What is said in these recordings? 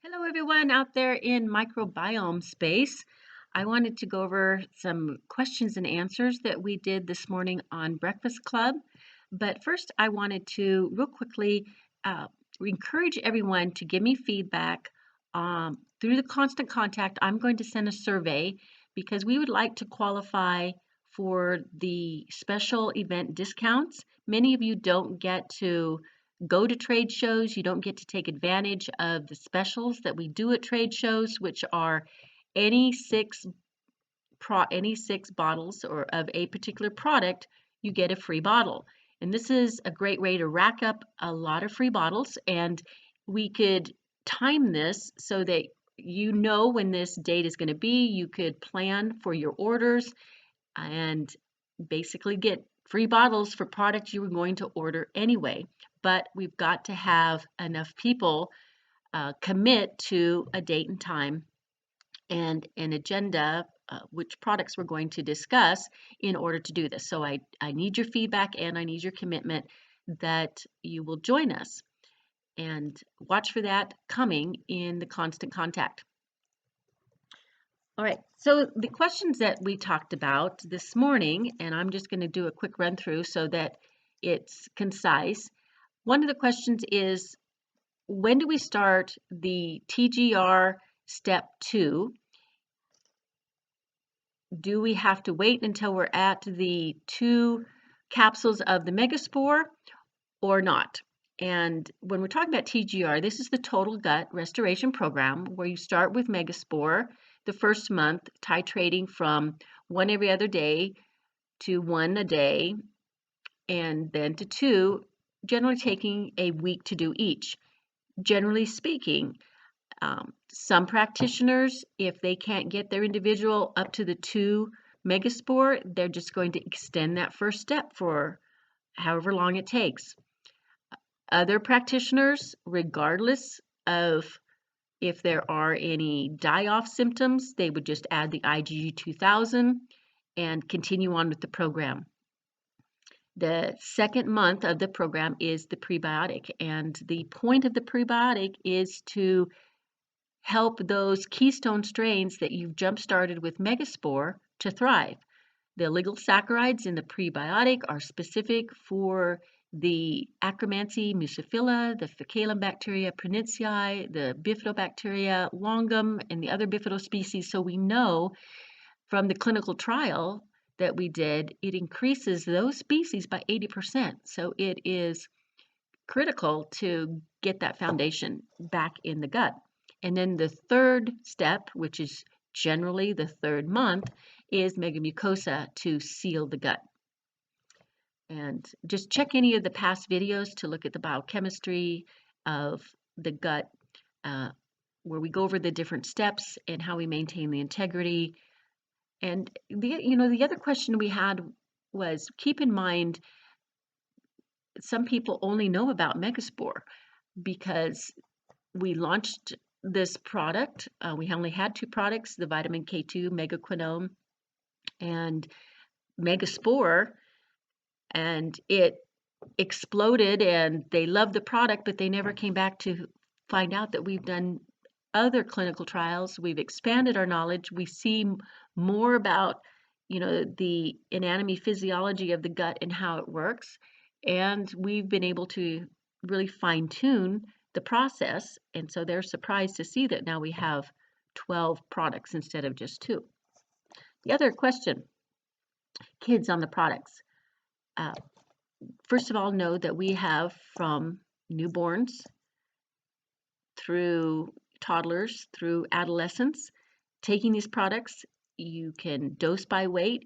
Hello, everyone out there in microbiome space. I wanted to go over some questions and answers that we did this morning on Breakfast Club. But first, I wanted to real quickly encourage everyone to give me feedback through the constant contact. I'm going to send a survey because we would like to qualify for the special event discounts. Many of you don't get to go to trade shows. You don't get to take advantage of the specials that we do at trade shows, which are any six bottles or of a particular product, you get a free bottle. And this is a great way to rack up a lot of free bottles, and we could time this so that you know when this date is going to be. You could plan for your orders and basically get free bottles for products you were going to order anyway. But we've got to have enough people commit to a date and time and an agenda, which products we're going to discuss in order to do this. So I need your feedback and I need your commitment that you will join us. And watch for that coming in the constant contact. All right, so the questions that we talked about this morning, and I'm just going to do a quick run through so that it's concise. One of the questions is, when do we start the TGR step 2? Do we have to wait until we're at the 2 capsules of the Megaspore or not? And when we're talking about TGR, this is the Total Gut Restoration Program, where you start with Megaspore the first month, titrating from 1 every other day to 1 a day, and then to 2, generally taking a week to do each. Generally speaking, some practitioners, if they can't get their individual up to the 2 Megaspore, they're just going to extend that first step for however long it takes. Other practitioners, regardless of if there are any die-off symptoms, they would just add the MegaIgG2000 and continue on with the program. The second month of the program is the prebiotic, and the point of the prebiotic is to help those keystone strains that you've jump-started with Megaspore to thrive. The oligosaccharides in the prebiotic are specific for the Akkermansia musciphylla, the Faecalibacteria prinzii, the Bifidobacteria longum, and the other bifidospecies. So we know from the clinical trial that we did, it increases those species by 80%. So it is critical to get that foundation back in the gut. And then the third step, which is generally the third month, is MegaMucosa to seal the gut. And just check any of the past videos to look at the biochemistry of the gut, where we go over the different steps and how we maintain the integrity. And the other question we had was, keep in mind, some people only know about Megaspore because we launched this product. We only had 2 products, the vitamin K2 megaquinone and Megaspore, and it exploded and they loved the product, but they never came back to find out that we've done other clinical trials. We've expanded our knowledge. We see more about the anatomy, physiology of the gut and how it works, and we've been able to really fine-tune the process, and so they're surprised to see that now we have 12 products instead of just 2. The other question, kids on the products. First of all, know that we have from newborns through toddlers through adolescents taking these products. You can dose by weight.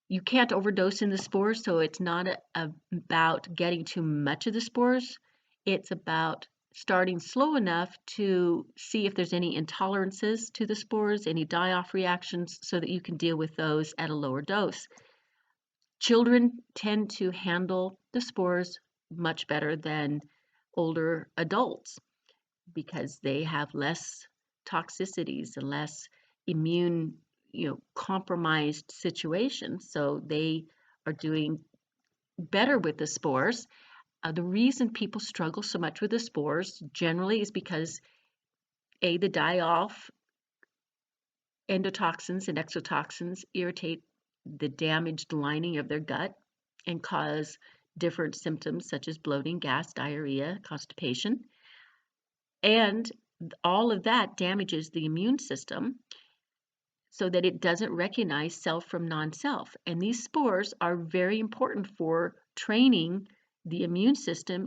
You can't overdose in the spores, so it's not about getting too much of the spores. It's about starting slow enough to see if there's any intolerances to the spores, any die-off reactions, so that you can deal with those at a lower dose. Children tend to handle the spores much better than older adults because they have less toxicities and less immune compromised situations, so they are doing better with the spores. The reason people struggle so much with the spores generally is because The die-off endotoxins and exotoxins irritate the damaged lining of their gut and cause different symptoms such as bloating, gas, diarrhea, constipation. And all of that damages the immune system so that it doesn't recognize self from non-self. And these spores are very important for training the immune system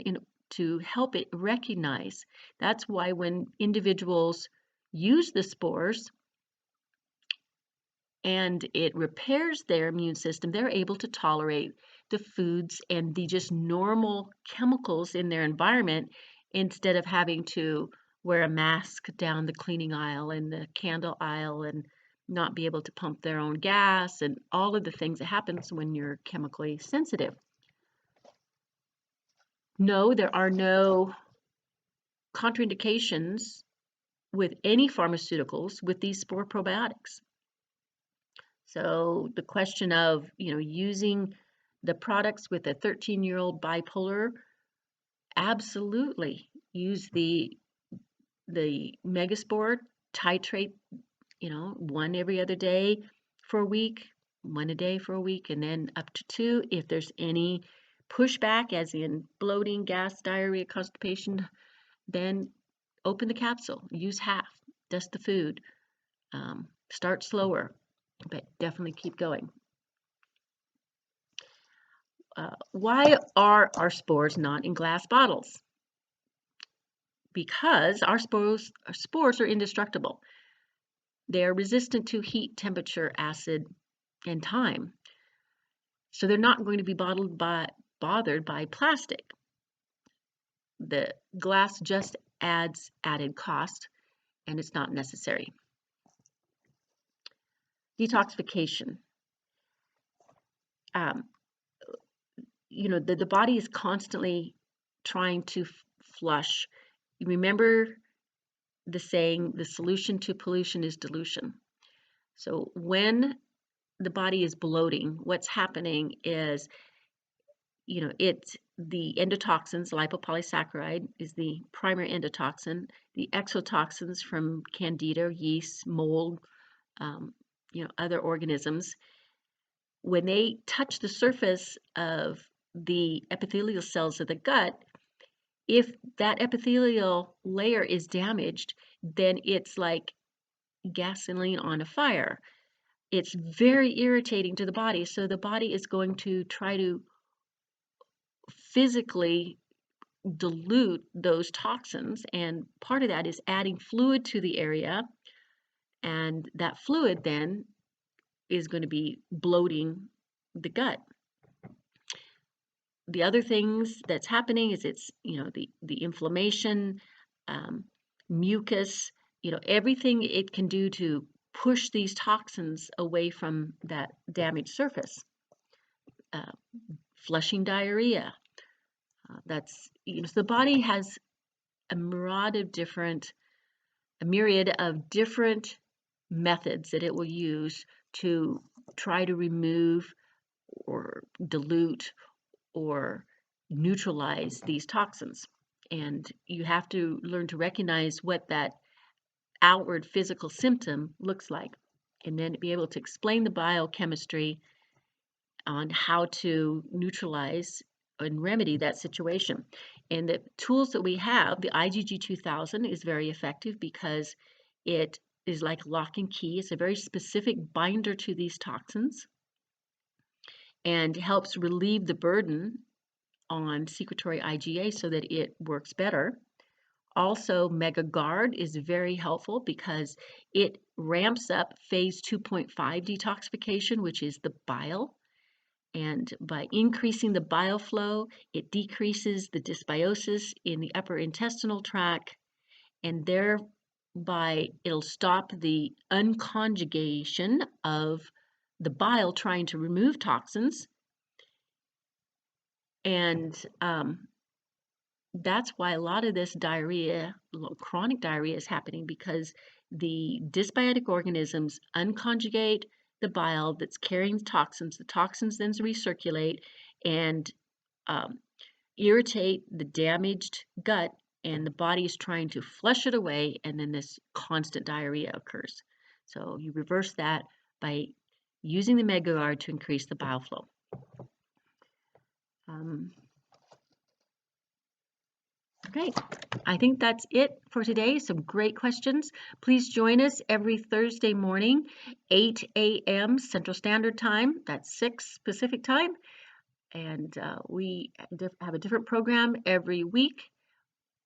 to help it recognize. That's why when individuals use the spores and it repairs their immune system, they're able to tolerate the foods and the just normal chemicals in their environment instead of having to wear a mask down the cleaning aisle and the candle aisle and not be able to pump their own gas and all of the things that happens when you're chemically sensitive. No, there are no contraindications with any pharmaceuticals with these spore probiotics. So the question of, using the products with a 13-year-old bipolar, absolutely use the Megaspore, titrate, one every other day for a week, one a day for a week, and then up to 2. If there's any pushback, as in bloating, gas, diarrhea, constipation, then open the capsule, use half, dust the food, start slower, but definitely keep going. Why are our spores not in glass bottles? Because our spores are indestructible. They are resistant to heat, temperature, acid, and time. So they're not going to be bothered by plastic. The glass just adds added cost, and it's not necessary. Detoxification. The body is constantly trying to flush. Remember the saying, the solution to pollution is dilution. So when the body is bloating, what's happening is, it's the endotoxins. Lipopolysaccharide is the primary endotoxin. The exotoxins from candida, yeast, mold, other organisms. When they touch the surface of the epithelial cells of the gut, if that epithelial layer is damaged, then it's like gasoline on a fire. It's very irritating to the body. So the body is going to try to physically dilute those toxins. And part of that is adding fluid to the area. And that fluid then is going to be bloating the gut. The other things that's happening is it's, the inflammation, mucus, everything it can do to push these toxins away from that damaged surface. Flushing diarrhea. That's, so the body has a myriad of different methods that it will use to try to remove or dilute or neutralize these toxins. And you have to learn to recognize what that outward physical symptom looks like, and then be able to explain the biochemistry on how to neutralize and remedy that situation. And the tools that we have, the MegaIgG2000 is very effective because it is like lock and key. It's a very specific binder to these toxins and helps relieve the burden on secretory IgA so that it works better. Also, MegaGuard is very helpful because it ramps up phase 2.5 detoxification, which is the bile. And by increasing the bile flow, it decreases the dysbiosis in the upper intestinal tract, and thereby it'll stop the unconjugation of the bile trying to remove toxins. And that's why a lot of this diarrhea, chronic diarrhea, is happening because the dysbiotic organisms unconjugate the bile that's carrying toxins. The toxins then recirculate and irritate the damaged gut and the body is trying to flush it away, and then this constant diarrhea occurs. So you reverse that by using the MegaGuard to increase the bile flow. Okay, I think that's it for today. Some great questions. Please join us every Thursday morning, 8 a.m. Central Standard Time. That's 6 Pacific Time. And we have a different program every week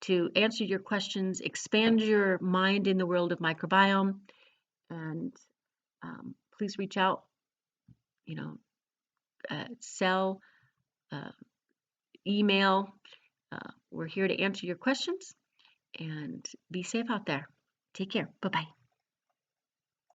to answer your questions, expand your mind in the world of microbiome. And please reach out, cell, email. We're here to answer your questions, and be safe out there. Take care. Bye-bye.